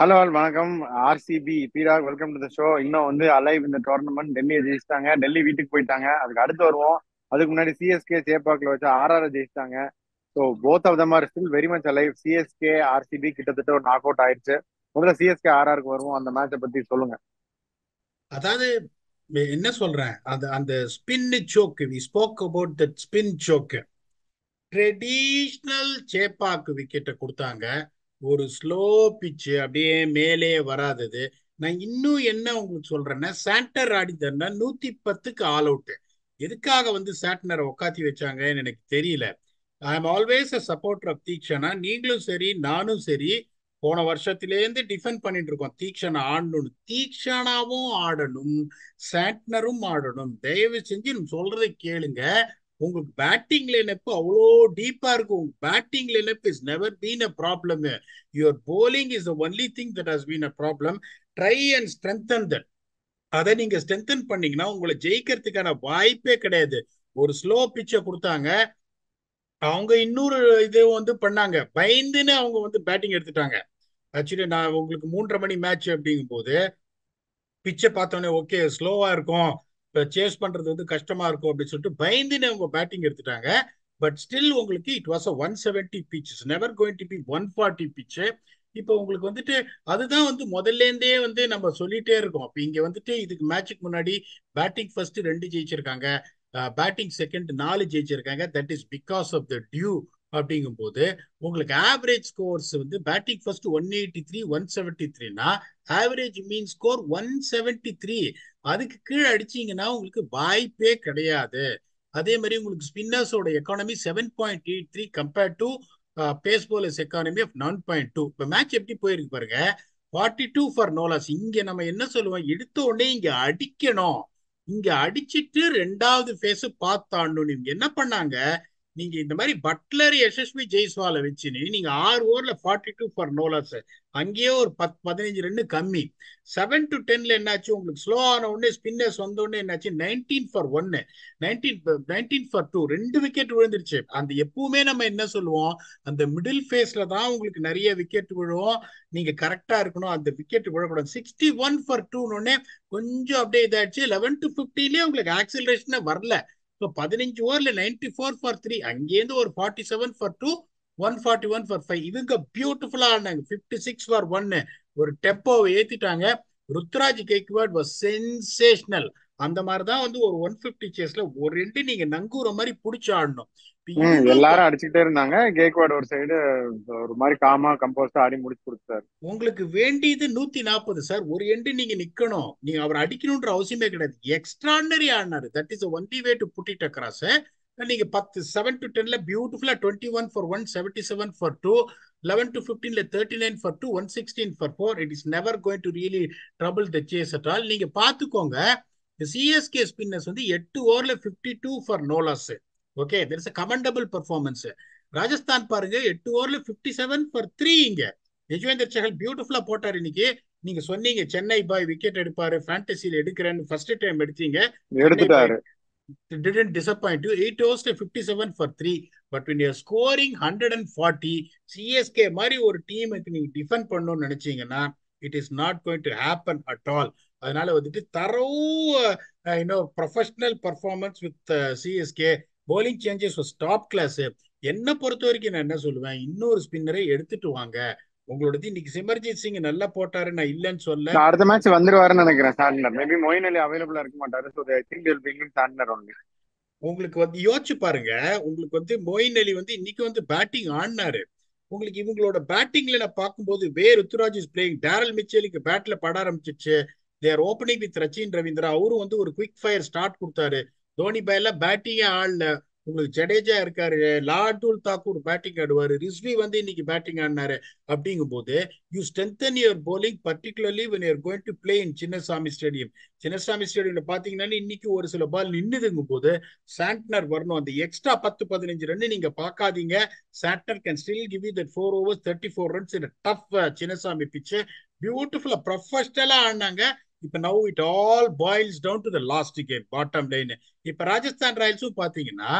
Hello வணக்கம். RCB பீராக், welcome to the show. இன்னும் அலைவ் இந்த டோர்னமெண்ட். டெல்லியை ஜெயிச்சிட்டாங்க, டெல்லி வீட்டுக்கு போயிட்டாங்க. அதுக்கு அடுத்து வருவோம். அதுக்கு முன்னாடி சிஎஸ்கே சேப்பாக்ல வச்சு ஆர்ஆர் ஜெயிச்சிட்டாங்க. So both of them are still very much alive. CSK RCB கிட்டத்தட்ட ஒரு நாக் அவுட் ஆயிடுச்சு. முதல்ல சிஎஸ்கே ஆர்ஆருக்கு வருவோம். அந்த மேட்சை பத்தி சொல்லுங்க. அதாவது என்ன சொல்றேன், அந்த அந்த spin choke we spoke about that spin choke. Traditional Chepauk விக்கெட்டை கொடுத்தாங்க. ஒரு ஸ்லோ பிச்சு அப்படியே மேலே வராதது. நான் இன்னும் என்ன உங்களுக்கு சொல்றேன்னா, சாண்டர் ஆடித்தன்னா 110க்கு ஆல் அவுட். எதுக்காக சாட்னரை உக்காத்தி வச்சாங்கன்னு எனக்கு தெரியல. I am always a supporter of Theekshana. நீங்களும் சரி நானும் சரி போன வருஷத்திலேருந்து டிஃபெண்ட் பண்ணிட்டு இருக்கோம் தீக்ஷனா ஆடணும். தீக்ஷனாவும் ஆடணும், சாட்னரும் ஆடணும். தயவு செஞ்சு நம்ம சொல்றதை கேளுங்க. உங்களுக்கு பேட்டிங் லைனப் அவ்வளோ டீப்பா இருக்கும். Batting lineup is never been a problem. Your polling is the only thing that has been a problem. Try and strengthen that. அதை நீங்க ஸ்ட்ரென்தன் பண்ணீங்கன்னா உங்களை ஜெயிக்கிறதுக்கான வாய்ப்பே கிடையாது. ஒரு ஸ்லோ பிச்சை கொடுத்தாங்க. அவங்க இன்னொரு இது பண்ணாங்க, பயந்துன்னு அவங்க பேட்டிங் எடுத்துட்டாங்க. ஆக்சுவலி நான் உங்களுக்கு 3:30 மணி மேட்ச் அப்படிங்கும் போது பிச்சை பார்த்தோன்னே ஓகே ஸ்லோவா இருக்கும், இப்போ சேஸ் பண்றது கஷ்டமா இருக்கும் அப்படின்னு சொல்லிட்டு பயந்துன்னு அவங்க பேட்டிங் எடுத்துட்டாங்க. பட் ஸ்டில் உங்களுக்கு it was a 170 pitch, never going to be 140 pitch. இப்போ உங்களுக்கு அதுதான் முதல்ல இருந்தே நம்ம சொல்லிட்டே இருக்கோம். இப்போ இங்க இதுக்கு மேட்சுக்கு முன்னாடி பேட்டிங் ஃபர்ஸ்ட் 2 ஜெயிச்சிருக்காங்க, பேட்டிங் செகண்ட் 4 ஜெயிச்சிருக்காங்க. That is because of the dew. அப்படிங்கும் போது உங்களுக்கு ஆவரேஜ் ஸ்கோர்ஸ் பேட்டிங் ஃபர்ஸ்ட் 183 173னா ஆவரேஜ் மீன் ஸ்கோர் 173. அதுக்கு கீழே அடிச்சீங்கன்னா உங்களுக்கு வாய்ப்பே கிடையாது. அதே மாதிரி உங்களுக்கு ஸ்பின்னர்ஸோட economy 7.83 compared to pace bowlers economy of 9.2. இப்போ மேட்ச் எப்படி போயிருக்கு பாருங்க. 42 ஃபார் நோலாஸ். இங்க நம்ம என்ன சொல்லுவோம், எடுத்த உடனே இங்க அடிக்கணும், இங்க அடிச்சிட்டு ரெண்டாவது ஃபேஸ் பார்த்தாண்டணும். நீங்க என்ன பண்ணாங்க, நீங்க இந்த மாதிரி பட்லர் யசஸ்வி ஜெய்ஸ்வாலை வச்சு நீங்க 6 ஓவர்ல 42 ஃபார் நோலாஸ். அங்கேயே ஒரு 10 15 ரன் கம்மி. 7 to 10ல என்னாச்சு, உங்களுக்கு ஸ்லோ ஆன உடனே ஸ்பின்னர்ஸ் வந்த உடனே என்னாச்சு, 19 ஃபார் 1, 19 ஃபார் 2, 2 விக்கெட் விழுந்துருச்சு. அந்த எப்பவுமே நம்ம என்ன சொல்லுவோம், அந்த மிடில் ஃபேஸ்ல தான் உங்களுக்கு நிறைய விக்கெட் விழும். நீங்க கரெக்டா இருக்கணும், அந்த விக்கெட் விழக்கூடாது. 61 ஃபார் 2 கொஞ்சம் அப்படியே இதாச்சு. 11 to 15லேயே உங்களுக்கு ஆக்சிலரேஷனே வரல. ஸோ 15 ஓவர்ல 94 ஃபார் 3, அங்கேருந்து ஒரு 47 ஃபார் 2, 141 ஃபார் 5. இவங்க பியூட்டிஃபுல்லா ஆடினாங்க. 56 ஃபார் 1 ஒரு டெம்போவை ஏத்திட்டாங்க. Ruturaj Gaikwad was sensational. அந்த மாதிரி தான் ஒரு 150 சேஸ்ல ஒரு ரெண்டு நீங்க நங்கூர மாதிரி புடிச்சு ஆடணும். இவங்களும் எல்லாரும் அடிச்சுக்கிட்டே இருந்தாங்க. கேக்வாட் ஒரு சைடு ஒரு மாதிரி காமா கம்போஸ்டா ஆடி முடிச்சு கொடுத்தாரு. உங்களுக்கு வேண்டியது 140 சார். ஒரு எண்டு நீங்க நிக்கணும், நீங்க அவர் அடிக்கணும்ன்ற அவசியமே கிடையாது. எக்ஸ்ட்ராடனரி ஆடினாரு. That is only way to put it across. நீங்க 7 to 10ல பியூட்டிஃபுல்லா 21 ஃபார் 1, 77 ஃபார் 2, 11 to 15ல 39 for 2, 116 for 4. It is never going to really trouble the chase at all. நீங்க பாத்துக்கோங்க, சிஎஸ்கே ஸ்பின்னர்ஸ் 8 ஓவர்ல 52 for no loss. Okay, there is a commendable performance. Rajasthan பாருங்க, 8 ஓவர்ல 57 for 3. இங்க யஜ்வேந்தர் சஹல் பியூட்டிஃபுல்லா போட்டார் இன்னைக்கு. நீங்க சொன்னீங்க சென்னை பாய் விக்கெட் எடுப்பாரு, ஃபேண்டசியில் எடுக்கிறேன்னு ஃபர்ஸ்ட் டைம் எடுத்தீங்க. சென்னை பாய் எடுத்துட்டாரு. didn't disappoint you. 8 overs to 57 for 3. But when you're scoring 140, CSK மாதிரி ஒரு டீமுக்கு நீங்க டிஃபெண்ட் பண்ணணும்னு நினைச்சீங்கன்னா it is not going to happen at all. அதனால தரவு professional performance with CSK. Bowling changes was top class. என்ன பொறுத்த வரைக்கும் நான் என்ன சொல்லுவேன், இன்னொரு ஸ்பின்னரை எடுத்துட்டு வாங்க. உங்களோடது இன்னைக்கு சிமர்ஜித் சிங் நல்லா போட்டாரு, நான் இல்லைன்னு சொல்ல. நான் அடுத்த மேட்ச் வந்துருவாருன்னு நினைக்கிறேன். சாட்னர் மேபி மொயின் அலி அவைலபிளா இருக்க மாட்டாரு. So I think they'll bring in Santner only. உங்களுக்கு யோசிச்சு பாருங்க. உங்களுக்கு மொயின் அலி இன்னைக்கு பேட்டிங் ஆடினாரு. உங்களுக்கு இவங்களோட பேட்டிங்ல நான் பார்க்கும்போது ருத்துராஜ் இஸ் பிளேயிங். டேரல் மிச்சேலுக்கு பேட்ல பட ஆரம்பிச்சிச்சு. தேர் ஓப்பனிங் வித் ரச்சின் ரவீந்திரா. அவரும் ஒரு குவிக் ஃபயர் ஸ்டார்ட் கொடுத்தாரு. தோனி பையெல்லாம் பேட்டிங்கே ஆடல. உங்களுக்கு ஜடேஜா இருக்காரு, லார்டுல் தாக்கூர் பேட்டிங் ஆடுவாரு, ரிஸ்வி இன்னைக்கு பேட்டிங் ஆடினாரு. அப்படிங்கும் போது you strengthen your bowling, particularly when you are going to play in Chinnaswamy stadium. Chinnaswamy ஸ்டேடியம்ல பாத்தீங்கன்னா இன்னைக்கு ஒரு சில பால் நின்னுதுங்கும் போது சாண்ட்னர் வரணும். அந்த எக்ஸ்ட்ரா 10 15 ரன் நீங்க பார்க்காதீங்க. Santner can still give you that 4 overs 34 runs in a tough Chinnaswamy pitch. பியூட்டிஃபுல்லா ப்ரொஃபஷனலா ஆடினாங்க. இப்ப now it all boils down to the last game, bottom line. இப்ப ராஜஸ்தான் ராயல்ஸும் பாத்தீங்கன்னா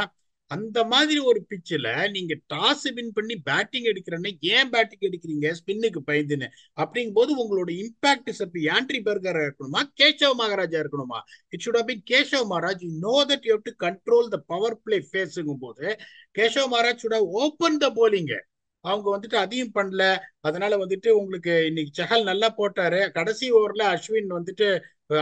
அந்த மாதிரி ஒரு பிச்சில் நீங்க டாஸ் வின் பண்ணி பேட்டிங் எடுக்கிறேன்னா ஏன் பேட்டிங் எடுக்கிறீங்க ஸ்பின்னுக்கு பயந்துன்னு அப்படிங்கும் போது உங்களோட இம்பாக்ட் சப்பி ஆண்ட்ரி பெர்கரா இருக்கணுமா கேஷவ் மகாராஜா இருக்கணுமா? It should have been Keshav Maharaj. You know that you have to control the power play ஃபேஸுங்கும் போது Keshav Maharaj should have open the bowling. அவங்க வந்துட்டு அதையும் பண்ணல. அதனால வந்துட்டு உங்களுக்கு இன்னைக்கு சஹல் நல்லா போட்டாரு. கடைசி ஓவர்ல அஸ்வின் வந்துட்டு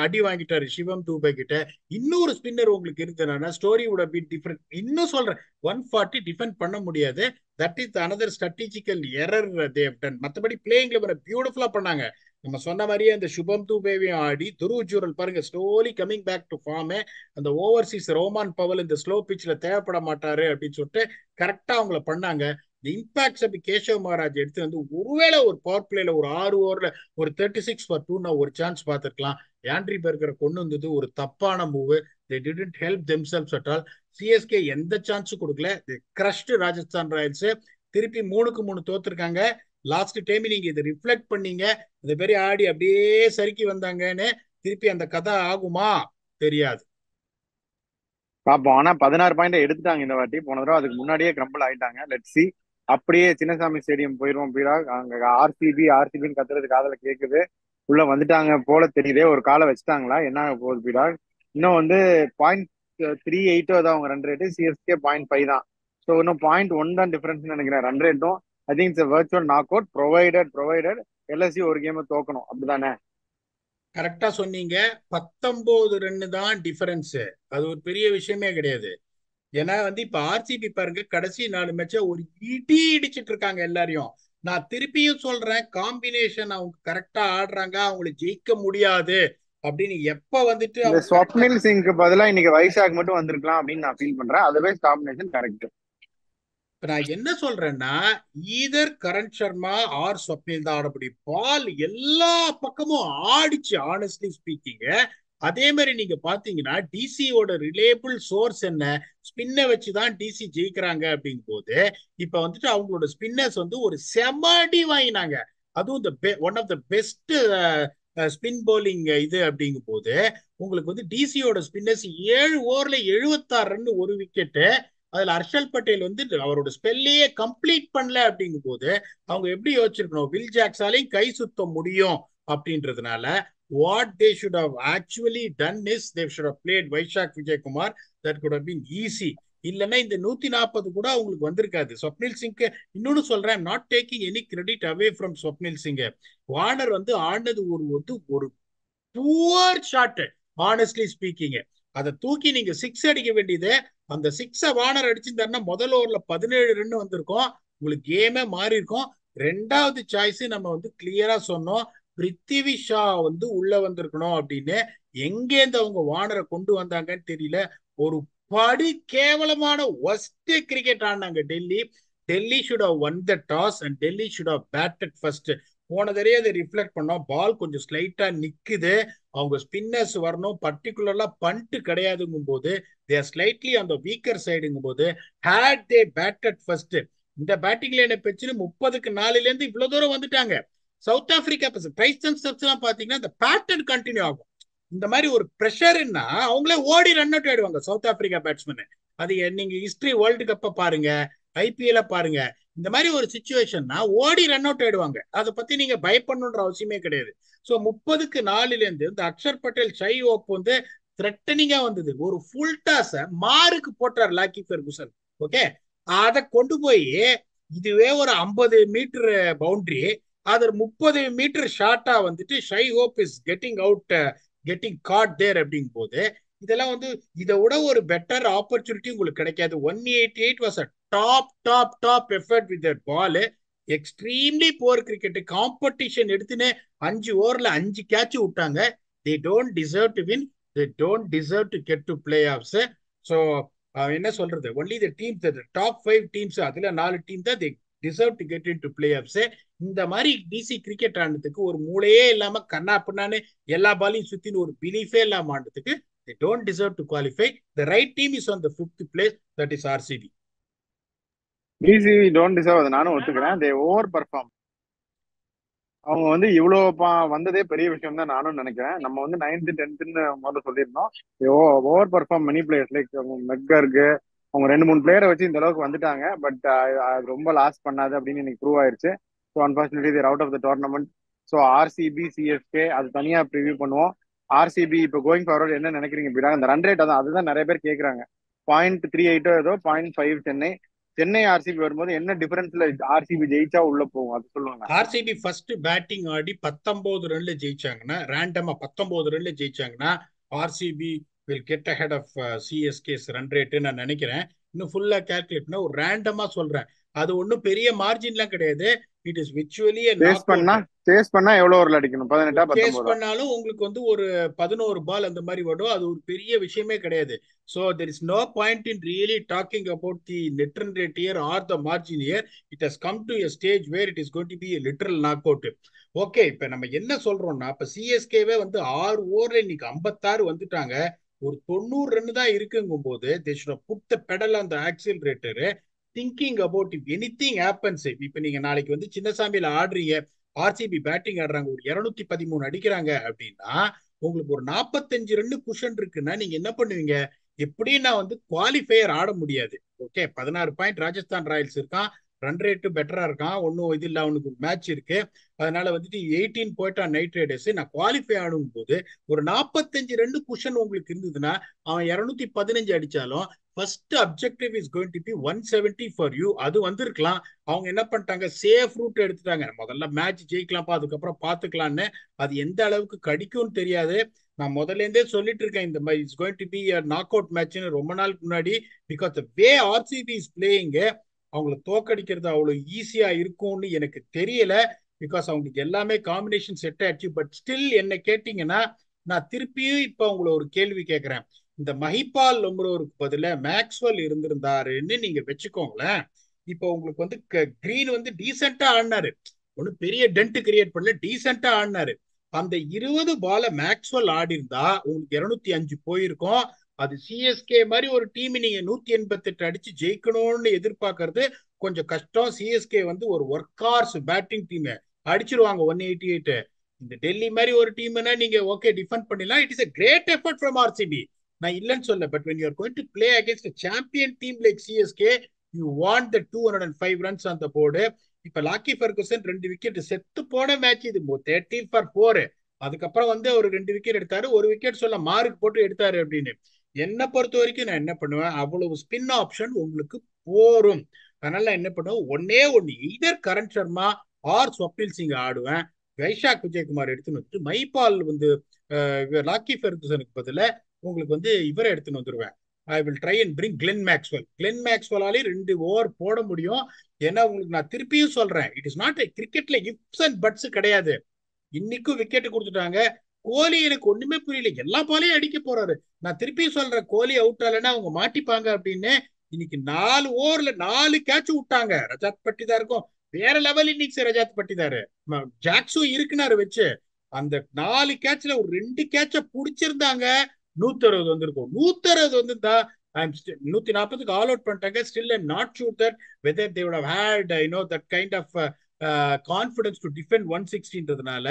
அடி வாங்கிட்டாரு சிவம் தூபே கிட்ட. இன்னொரு ஸ்பின்னர் உங்களுக்கு இருந்ததுன்னா story would have been different. இன்னும் சொல்றேன் 140 டிஃபெண்ட் பண்ண முடியாது. That is another strategical error they have done. மற்றபடி பிளேயிங் லெவன் பியூட்டிஃபுல்லா பண்ணாங்க. நம்ம சொன்ன மாதிரியே அந்த சுபம் தூபேவையும் ஆடி துருவ் ஜூரல் பாருங்க slowly coming back to form. அந்த ஓவர்சீஸ் ரோமான் பவல் இந்த ஸ்லோ பிச்ல தேவைப்பட மாட்டாரு அப்படின்னு சொல்லிட்டு கரெக்டா அவங்கள பண்ணாங்க. இந்த இம்பாக்ட்ஸ் அப்படி கேஷவ் மகாராஜ் எடுத்து வந்து ஒருவேளை ஒரு பவர் பிளேல ஒரு 6 ஓவர்ல ஒரு 36 for 2 ஒரு சான்ஸ் பார்த்துருக்கலாம். ஆண்ட்ரி பெர்கரை கொண்டு வந்தது ஒரு தப்பான move. They didn't help themselves at all. CSK எந்த சான்ஸும் கொடுக்கல. Crushed Rajasthan Royals. திருப்பி 3-3 தோத்துருக்காங்க. லாஸ்ட் டைம் நீங்க இதை ரிஃப்ளெக்ட் பண்ணீங்க. இந்த மாதிரி ஆடி அப்படியே சறுக்கி வந்தாங்கன்னு திருப்பி அந்த கதை ஆகுமா தெரியாது. பாப்போம். ஆனா 16 பாயிண்ட் எடுத்துட்டாங்க இந்த வாட்டி. போன தடவை அதுக்கு முன்னாடியே கிரம்பிள் ஆயிட்டாங்க. Let's see. அப்படியே சின்னசாமி ஸ்டேடியம் போயிருவோம் பீரா. அங்க ஆர்சிபின்னு கத்துறது காதுல கேக்குது. உள்ள வந்துட்டாங்க போல தெரியுதே. ஒரு காலை வச்சுட்டாங்களா என்ன ஆக போகுது பீரா? இன்னும் வந்து 0.38 தான் அவங்க ரன் ரேட்டு. சிஎஸ்கே 0.5 தான். ஸோ இன்னும் 0.1 தான் டிஃபரன்ஸ் நினைக்கிறேன் ரன் ரேட்டும். I think it's virtual knock out provided LSC ஒரு கேம் தோக்கணும் அப்படிதானே? கரெக்டா சொன்னீங்க. 19 ரன் தான் டிஃபரன்ஸ். அது ஒரு பெரிய விஷயமே கிடையாது. ஏன்னா வந்து இப்ப ஆர்சிபி பாருங்க கடைசி 4 மேட்ச ஒரு இடி இடிச்சிட்டு இருக்காங்க எல்லாரையும். நான் திருப்பியும் சொல்றேன் காம்பினேஷன் அவங்க கரெக்டா ஆடுறாங்க. அவங்களை ஜெயிக்க முடியாது அப்படின்னு எப்ப வந்துட்டு இந்த அவங்க கரெக்டா. ஸ்வப்னில் சிங்க்கு பதிலா இன்னைக்கு வைசாக் மட்டும் வந்திருக்கலாம் அப்படின்னு நான் ஃபீல் பண்றேன். அதுவே காம்பினேஷன் கரெக்ட். இப்ப நான் என்ன சொல்றேன்னா ஈதர் கரண் சர்மா ஆர் ஸ்வப்னில் தான் ஆட முடியும். பால் எல்லா பக்கமும் ஆடிச்சு ஆனஸ்ட்லி ஸ்பீக்கிங். அதே மாதிரி நீங்க பாத்தீங்கன்னா டிசியோட ரிலேபிள் சோர்ஸ் என்ன? ஸ்பின்னை வச்சுதான் டிசி ஜெயிக்கிறாங்க அப்படிங்கும் போது இப்ப வந்துட்டு அவங்களோட ஸ்பின்னர்ஸ் வந்து ஒரு செமடி வாங்கினாங்க. அதுவும் இந்த one of the best spin bowling இது அப்படிங்கும் போது உங்களுக்கு வந்து டிசியோட ஸ்பின்னர்ஸ் 7 ஓவர்ல 76 ரன் ஒரு விக்கெட்டு. அதுல ஹர்ஷல் பட்டேல் வந்து அவரோட ஸ்பெல்லையே கம்ப்ளீட் பண்ணல அப்படிங்கும் போது அவங்க எப்படி யோசிச்சிருக்கணும் வில் ஜாக்ஸாலையும் கை சுத்த முடியும் அப்படின்றதுனால what they should have actually done is they should have played Vaishak Vijay Kumar. That could have been easy. இல்லைன்னா இந்த 140 கூட அவங்களுக்கு வந்திருக்காது. ஸ்வப்னில் சிங்க்கு இன்னொன்னு சொல்றேன், not taking any credit away from Swapnil Singh. Warner வந்து ஆனது ஒரு புவர் ஷாட் ஆனஸ்ட்லி ஸ்பீக்கிங். அதை தூக்கி நீங்க சிக்ஸ் அடிக்க வேண்டியது. அந்த சிக்ஸ வார்னர் அடிச்சிருந்தாருன்னா முதல் ஓவர்ல 17 ரன் வந்திருக்கும். உங்களுக்கு கேமே மாறி இருக்கும். ரெண்டாவது சாய்ஸ் நம்ம வந்து கிளியரா சொன்னோம், பிருத்திவி ஷா வந்து உள்ள வந்திருக்கணும் அப்படின்னு. எங்கேருந்து அவங்க வார்னரை கொண்டு வந்தாங்கன்னு தெரியல. ஒரு படு கேவலமான ஒஸ்ட் கிரிக்கெட் ஆடினாங்க Delhi. Delhi should have won the toss and Delhi should have batted first. போன தடவை அதை ரிஃப்ளெக்ட் பண்ணோம். பால் கொஞ்சம் ஸ்லைட்டா நிக்குது. அவங்க ஸ்பின்னர்ஸ் வரணும். பர்டிகுலர்லா பண்ட் கிடையாதுங்கும் போது தேர் ஸ்லைட்லி அந்த வீக்கர் சைடுங்கும் போது ஹேட் தே பேட்டட் ஃபர்ஸ்ட். இந்த பேட்டிங்ல என்ன பிரச்சனை 30-4 இருந்து இவ்வளவு தூரம் வந்துட்டாங்க. சவுத் ஆப்பிரிக்கா டைசன் ஸ்டெப்ஸ் எல்லாம் பாத்தீங்கன்னா இந்த பேட்டர்ன் கண்டினியூ ஆகும். இந்த மாதிரி ஒரு ப்ரெஷர்னா அவங்களே ஓடி ரன் அவுட் ஆயிடுவாங்க சவுத் ஆப்பிரிக்கா பேட்ஸ்மேன். அது நீங்க ஹிஸ்டரி வேர்ல்டு கப்ப பாருங்க, ஐபிஎல் பாருங்க. இந்த மாதிரி ஒரு சுச்சுவேஷன்னா ஓடி ரன் அவுட் ஆயிடுவாங்க. அதை பத்தி நீங்க பயப்படணுன்ற அவசியமே கிடையாது. ஸோ 30-4 இருந்து இந்த அக்ஷர் பட்டேல் ஷை ஓப் வந்து த்ரெட்டனிங்கா வந்தது. ஒரு ஃபுல் டாஸ மாருக்கு போட்டார் லாக்கி ஃபெர்குசன். ஓகே, அதை கொண்டு போய் இதுவே ஒரு 50 மீட்டர் பவுண்டரி, அது 30 மீட்டர் ஷார்ட்டா வந்துட்டு Shai Hope is getting caught there அப்படிங்கும் போது இதெல்லாம் வந்து இதை விட ஒரு பெட்டர் ஆப்பர்ச்சுனிட்டி உங்களுக்கு கிடைக்காது. 188 was a top effort with that ball. Extremely poor cricket. Competition எடுத்துன்னு 5 ஓவர்ல 5 கேட்ச் விட்டாங்க. they don't deserve to win. they don't deserve to get to playoffs. so என்ன சொல்றது, only the teams, the top 5 teams, அதுல 4 team தான் they deserve to get into playoffs. இந்த மாதிரி DC cricket ஆனதுக்கு ஒரு மூளையே இல்லாம கண்ணா பின்னான்னு எல்லா பாலையும் சுத்தின்னு ஒரு பிலீஃபே இல்லாம ஆனதுக்கு they don't deserve to qualify. The right team is on the 5th place, that is RCB. DCB don't deserve. அதை நானும் ஒத்துக்கிறேன். They over perform. அவங்க வந்து இவ்வளவு வந்ததே பெரிய விஷயம் தான் நானும் நினைக்கிறேன். நம்ம வந்து 9th 10th முதல்ல சொல்லியிருந்தோம். Over perform many players like McGurk, அவங்க 2 3 பிளேயரை வச்சு இந்த அளவுக்கு வந்துட்டாங்க. பட் ரொம்ப லாஸ் பண்ணாது அப்படின்னு எனக்கு ப்ரூவ் ஆயிருச்சு. So unfortunately they're out of the tournament. So RCB CSK அது தனியா ப்ரிவியூ பண்ணுவோம். ஆர்சிபி இப்போ கோயிங் ஃபார்வர்ட் என்ன நினைக்கிறீங்க பீடா? அந்த ரன் ரேட் அதான் அதுதான் நிறைய பேர் கேட்கறாங்க. 0.38 ஏதோ 0.5 சென்னை. சென்னை ஆர்சிபி வரும்போது என்ன டிஃபரன்ஸ்ல ஆர்சிபி ஜெயிச்சா உள்ள போகும் அது சொல்லுவாங்க. ஆர்சிபி ஃபர்ஸ்ட் பேட்டிங் ஆடி 19 ரன்ல ஜெயிச்சாங்கன்னா, ரேண்டமா 19 ரன்ல ஜெயிச்சாங்கன்னா, RCB will get ahead of CSK's run rate நான் நினைக்கிறேன். இன்னும் ஃபுல்லா கால்குலேட் பண்ண ஒரு ரேண்டமா சொல்றேன். அது ஒன்றும் பெரிய மார்ஜின்லாம் கிடையாது. இட் இஸ் விச்சுவலி சேஸ் நாக் பண்ணா அவுட். சேஸ் பண்ணா எவ்வளவு ஓவர்ல அடிக்கணும்? 18 சேஸ் 19? பண்ணாலும் உங்களுக்கு வந்து ஒரு 11 பால் அந்த மாதிரி வரும். அது ஒரு பெரிய விஷயமே கிடையாது. So there is no point in really talking about the net run rate here or the margin here. It has come to a stage where it is going to be a literal knock out. Okay, இப்ப நம்ம என்ன சொல்றோம்னா, இப்ப சிஎஸ்கேவே வந்து 6 ஓவர்ல இன்னைக்கு 56 வந்துட்டாங்க. ஒரு 90 ரன் தான் இருக்குங்கும் போது they should have put the pedal on the accelerator, thinking about if anything happens. இப்ப நீங்க நாளைக்கு வந்து சின்னசாமியில ஆடுறீங்க, ஆர்சிபி பேட்டிங் ஆடுறாங்க, ஒரு 213 அடிக்கிறாங்க அப்படின்னா உங்களுக்கு ஒரு 45 ரன் குஷன் இருக்குன்னா நீங்க என்ன பண்ணுவீங்க? எப்படியும் நான் வந்து குவாலிஃபயர் ஆட முடியாது. ஓகே, 16 பாயிண்ட் ராஜஸ்தான் ராயல்ஸ் இருக்கான், ரன் ரேட்டு பெட்டரா இருக்கான், ஒன்னும் இது இல்ல, அவனுக்கு மேட்ச் இருக்கு. அதனால வந்துட்டு 18 போயிட்டான் நைட் ரைடர்ஸ். நான் குவாலிஃபை ஆடும் போது ஒரு 45 ரன் குஷன் உங்களுக்கு இருந்ததுன்னா அவன் 215 அடிச்சாலும் first objective is going to be 170 for you. அது வந்திருக்கலாம். அவங்க என்ன பண்ணிட்டாங்க, சேஃப் ரூட் எடுத்துட்டாங்க. முதல்ல மேட்ச் ஜெயிக்கலாம்ப்பா, அதுக்கப்புறம் பாத்துக்கலாம்னு. அது எந்த அளவுக்கு கடிக்கும்னு தெரியாது. நான் முதல்ல இருந்தே சொல்லிட்டு இருக்கேன், இந்த மாதிரி it's going to be knock out மேட்ச்னு ரொம்ப நாளுக்கு முன்னாடி. Because the way RCB is playing, அவங்கள தோக்கடிக்கிறது அவ்வளவு ஈஸியா இருக்கும்னு எனக்கு தெரியல. பிகாஸ் அவங்களுக்கு எல்லாமே காம்பினேஷன் செட் ஆயிடுச்சு. பட் ஸ்டில் என்ன கேட்டீங்கன்னா, நான் திருப்பியும் இப்ப உங்களை ஒரு கேள்வி கேட்கிறேன். இந்த மஹிபால் லொம்ரோருக்கு பதிலா மேக்ஸ்வெல் இருந்திருந்தாருன்னு நீங்க வச்சுக்கோங்களேன். இப்போ உங்களுக்கு வந்து கிரீன் வந்து டீசெண்டா ஆடினாரு, ஒன்னும் பெரிய டென்ட் கிரியேட் பண்ணல, டீசெண்டா ஆடினாரு. அந்த 20 பால மேக்ஸ்வெல் ஆடி இருந்தா உங்களுக்கு 205 போயிருக்கும். அது சிஎஸ்கே மாதிரி ஒரு டீம் நீங்க 188 அடிச்சு ஜெயிக்கணும்னு எதிர்பார்க்கறது கொஞ்சம் கஷ்டம். சிஎஸ்கே வந்து ஒரு ஒர்க் ஹார்ஸ் பேட்டிங் டீம், அடிச்சிருவாங்க 188. இந்த டெல்லி மாதிரி ஒரு டீம்னா நீங்க ஓகே டிஃபெண்ட் பண்ணிடலாம். It is a great effort from RCB, நான் இல்லைன்னு சொல்ல. But when you are going to play against a champion team like CSK, you want the 205 runs on the board. இப்ப Lockie Ferguson 2 wicket செத்து போன match இது, 13 for 4. அதுக்கப்புறம் வந்து ஒரு 2 விக்கெட் எடுத்தாரு, ஒரு விக்கெட் சொல்ல மார்க் போட்டு எடுத்தாரு அப்படின்னு. என்ன பொறுத்த வரைக்கும் நான் என்ன பண்ணுவேன், அவ்வளவு ஸ்பின் ஆப்ஷன் உங்களுக்கு போரும். அதனால நான் என்ன பண்ணுவேன், ஒன்னே ஒன்னு, இதர் கரண் சர்மா ஆர் ஸ்வப்னில் சிங் ஆடுவேன். வைஷாக் விஜயகுமார் எடுத்துன்னு வந்துட்டு மைபால் வந்து லாக்கி ஃபெர்குசனுக்கு பதில உங்களுக்கு வந்து இவரை எடுத்துன்னு வந்துருவேன். I will try and bring Glenn Maxwell. Glenn மேக்ஸ்வெல்லாலே 2 ஓவர் போட முடியும். ஏன்னா உங்களுக்கு நான் திருப்பியும் சொல்றேன், இட் இஸ் நாட் கிரிக்கெட்ல இப்ஸ் அண்ட் பட்ஸ் கிடையாது. இன்னைக்கும் விக்கெட் கொடுத்துட்டாங்க. கோலி எனக்கு ஒண்ணுமே புரியல, எல்லா பாலையும் அடிக்க போறாரு. நான் திருப்பி சொல்றேன், கோலி அவுட் ஆகலன்னா அவங்க மாட்டிப்பாங்க அப்படின்னு. இன்னைக்கு 4 ஓவர்ல 4 கேட்ச் விட்டாங்க. ரஜாத் பட்டிதாருக்கும் வேற லெவல் இன்னிங்ஸ். ரஜாத் பட்டிதாரு ஜாக்ஸும் இருக்குனாரு வச்சு, அந்த 4 கேட்ச்ல ஒரு 2 கேட்ச புடிச்சிருந்தாங்க, 160 வந்திருக்கும். 160 வந்திருந்தா 140க்கு ஆல் அவுட் பண்ணிட்டாங்க. Still I'm not sure that whether they would have had that kind of confidence to defend 160ன்றதுனால.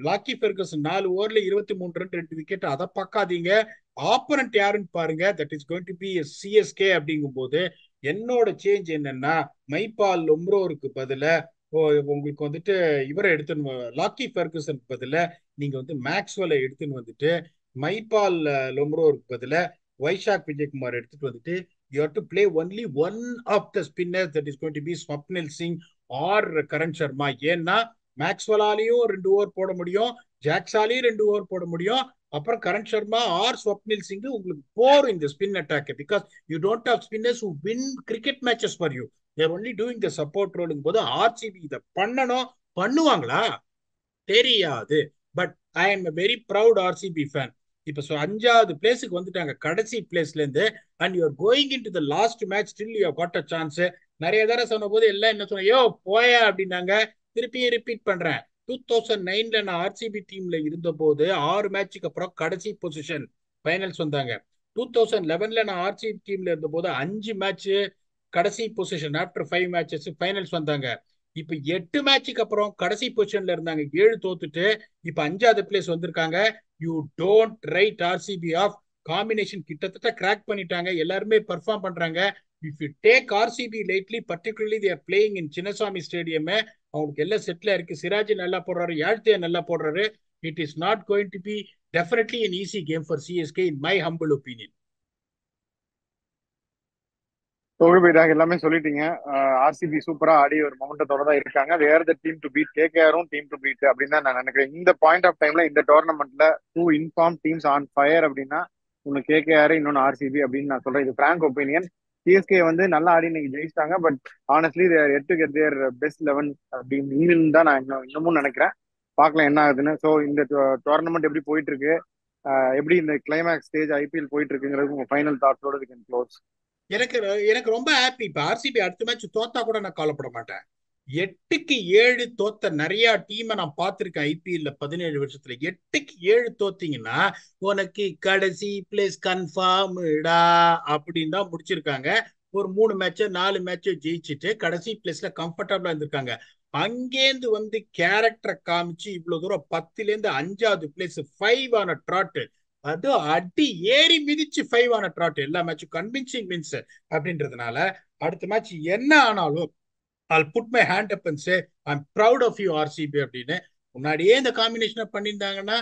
லாக்கி ஃபெர்கசன் 4 ஓவர்ல 23 ரன் 2 விக்கெட். அதை பார்க்காதீங்க, ஆப்பரண்ட் யாருன்னு பாருங்க. That is going to be CSK. அப்படிங்கும் போது என்னோட சேஞ்ச் என்னன்னா, மைபால் லொம்ரோருக்கு பதில உங்களுக்கு வந்துட்டு இவரை எடுத்துன்னு, லாக்கி ஃபெர்குசனுக்கு பதில நீங்க வந்து மேக்ஸ்வெலை எடுத்துன்னு வந்துட்டு, மைபால் லொம்ரோருக்கு பதில வைஷாக் விஜயகுமார் எடுத்துட்டு வந்துட்டு, you have to play only one of the spinners, that is going to be Swapnil Singh or Karn Sharma. ஏன்னா மேக்ஸ்வெலாலையும் 2 ஓவர் போட முடியும், ஜாக்ஸாலையும் 2 ஓவர் போட முடியும். அப்புறம் கரண் சர்மா ஆர் ஸ்வப்னில் சிங் உங்களுக்கு போரும் இந்த spin attack. Because you don't have spinners who win cricket matches for you. they are only doing the support role. போது ஆர்சிபி இதை பண்ணணும். பண்ணுவாங்களா தெரியாது. But I am a very proud RCB fan. இப்ப 5வது பிளேஸுக்கு வந்துட்டாங்க, கடைசி பிளேஸ்ல இருந்து. And you are going in to the last match, still you got a chance. நிறைய தடவை சொன்ன போது எல்லாம் என்ன சொன்ன, யோ போயா அப்படின்னாங்க. திருப்பியும் ரிப்பீட் பண்றேன், 2009ல நான் ஆர்சிபி டீம்ல இருந்த போது 6 மேட்சுக்கு அப்புறம் கடைசி பொசிஷன் ஃபைனல்ஸ் வந்தாங்க. 2011ல நான் ஆர்சிபி டீம்ல இருந்த போது 5 மேட்ச் கடைசி பொசிஷன், ஆஃப்டர் 5 மேட்சஸ் ஃபைனல்ஸ் வந்தாங்க. இப்ப 8 மேட்சுக்கு அப்புறம் கடைசி பொசிஷன்ல இருந்தாங்க, 7 தோத்துட்டு இப்ப 5வது பிளேஸ் வந்திருக்காங்க. You don't write RCB off. Combination கிட்டத்தட்ட கிராக் பண்ணிட்டாங்க, எல்லாருமே பெர்ஃபார்ம் பண்றாங்க. If you take RCB lately, particularly they are playing in Chinnaswamy stadium, அவங்களுக்கு எல்லாம் செட்டில் இருக்கு. சிராஜ் நல்லா போடுறாரு, யாழ்த்தியா நல்லா போடுறாரு. It is not going to be definitely an easy game for CSK in my humble opinion. தொகுப்பீடாக எல்லாமே சொல்லிட்டீங்க. ஆர்சிபி சூப்பரா ஆடி ஒரு மொமெண்டத்தோட தான் இருக்காங்க. Where the team to beat, கேகேஆரும் டீம் டு பீட் அப்படின்னு தான் நான் நினைக்கிறேன். இந்த பாயிண்ட் ஆஃப் டைம்ல இந்த டோர்னமெண்ட்ல two in form teams on fire அப்படின்னா ஒன்னு கேகேஆர், இன்னொன்னு ஆர்சிபி அப்படின்னு நான் சொல்றேன். இது பிராங்க் ஒப்பீனியன். சிஎஸ்கே வந்து நல்லா ஆடி இன்னைக்கு ஜெயிச்சிட்டாங்க. But honestly yet to get their best 11 அப்படின்னு தான் நான் இன்னமும் நினைக்கிறேன். பார்க்கலாம் என்ன ஆகுதுன்னு. ஸோ இந்த டோர்னமெண்ட் எப்படி போயிட்டு இருக்கு, எப்படி இந்த கிளைமேக்ஸ் ஸ்டேஜ் ஐபிஎல் போயிட்டு இருக்குங்கிறது உங்க ஃபைனல் தாட்ஸோட வி கேன் க்ளோஸ். எனக்கு எனக்கு ரொம்ப ஹாப்பி. இப்ப ஆர்சிபி அடுத்த மேட்ச் தோத்தா கூட நான் கவலைப்பட மாட்டேன். 8-7 தோத்த நிறைய டீமை நான் பார்த்திருக்கேன் ஐபிஎல்ல 17 வருஷத்துல. 8-7 தோத்தீங்கன்னா உனக்கு கடைசி பிளேஸ் கன்ஃபார்ம்டா அப்படின்னு தான் முடிச்சிருக்காங்க. ஒரு 3 மேட்ச் 4 மேட்ச் ஜெயிச்சுட்டு கடைசி பிளேஸ்ல கம்ஃபர்டபுளா இருந்திருக்காங்க. அங்கேருந்து வந்து கேரக்டரை காமிச்சு இவ்வளவு தூரம் 10ல இருந்து 5வது பிளேஸ் 5 ஆன ட்ராட், அது அடி ஏறி மிதிச்சு 5 ஆன ட்ராட். எல்லா மேட்சும் கன்வின்சிங் வின்ஸ் அப்படின்றதுனால அடுத்த மேட்ச் என்ன ஆனாலும் I'll put my hand up and say I'm proud of you RCB அப்படின்னு. முன்னாடியே இந்த காம்பினேஷனை பண்ணியிருந்தாங்கன்னா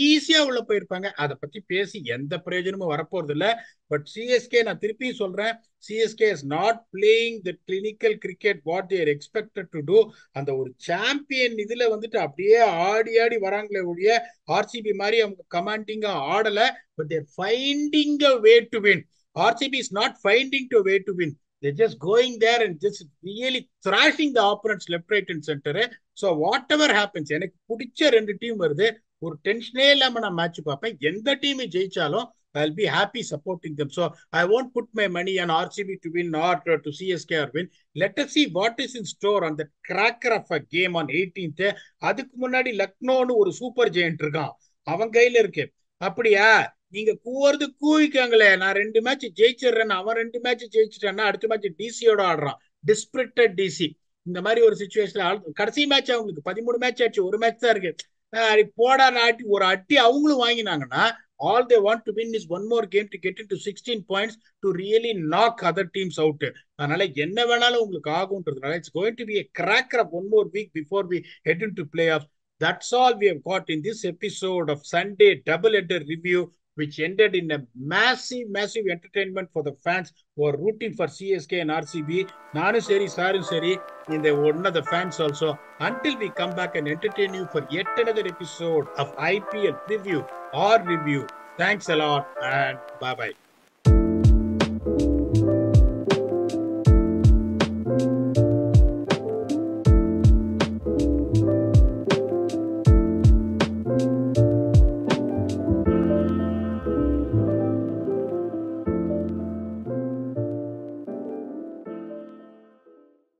ஈஸியா உள்ள போயிருப்பாங்க. அதை பத்தி பேசி எந்த பிரயோஜனமும் வரப்போறது இல்லை. பட் சிஎஸ்கே, நான் திருப்பி சொல்றேன், CSK is not playing the clinical cricket what they're expected to do. அந்த ஒரு சாம்பியன் இதுல வந்துட்டு அப்படியே ஆடி ஆடி வராங்களே ஒழிய ஆர்சிபி மாதிரி அவங்க கமாண்டிங்கா ஆடல. But they're finding a way to win. RCB is not finding a way to win. They're just going there and just really thrashing the opponents left, right and center. So whatever happens, எனக்கு பிடிச்ச 2 team வருது. ஒரு டென்ஷனே இல்லாம நான் match பார்ப்பேன். எந்த team ஜெயிச்சாலும் I'll be happy supporting them. So I won't put my money on RCB to win or to CSK or win. Let us see what is in store on the cracker of a game on 18th. அதுக்கு முன்னாடி லக்னோன்னு ஒரு super giant இருக்கான், அவன் கையில இருக்கு. அப்படியா, நீங்க கூவுறது கூவிக்காங்களே, நான் 2 மேட்ச் ஜெயிச்சிடுறேன், அவன் 2 மேட்ச் ஜெயிச்சிட்டான்னா அடுத்த மேட்ச் டிசியோட ஆடுறான், டிஸ்பிரிட்டட் டிசி. இந்த மாதிரி ஒரு சுச்சுவேஷன்ல கடைசி மேட்ச் அவங்களுக்கு 13 மேட்ச் ஆச்சு, ஒரு மேட்ச் தான் இருக்கு. போடா நாட்டி ஒரு அட்டி அவங்களும் வாங்கினாங்கன்னா all they want to win is one more game to get into 16 points to really knock other teams out. அதனால என்ன வேணாலும் உங்களுக்கு ஆகும்ன்றதுனால it's going to be a cracker of one more week before we head into playoffs. That's all we have got in this episode of Sunday double-header review, which ended in a massive entertainment for the fans who are rooting for CSK and RCB. Nanu seri, Saru seri, in the one of the fans also. Until we come back and entertain you for yet another episode of IPL preview or review. Thanks a lot and bye-bye.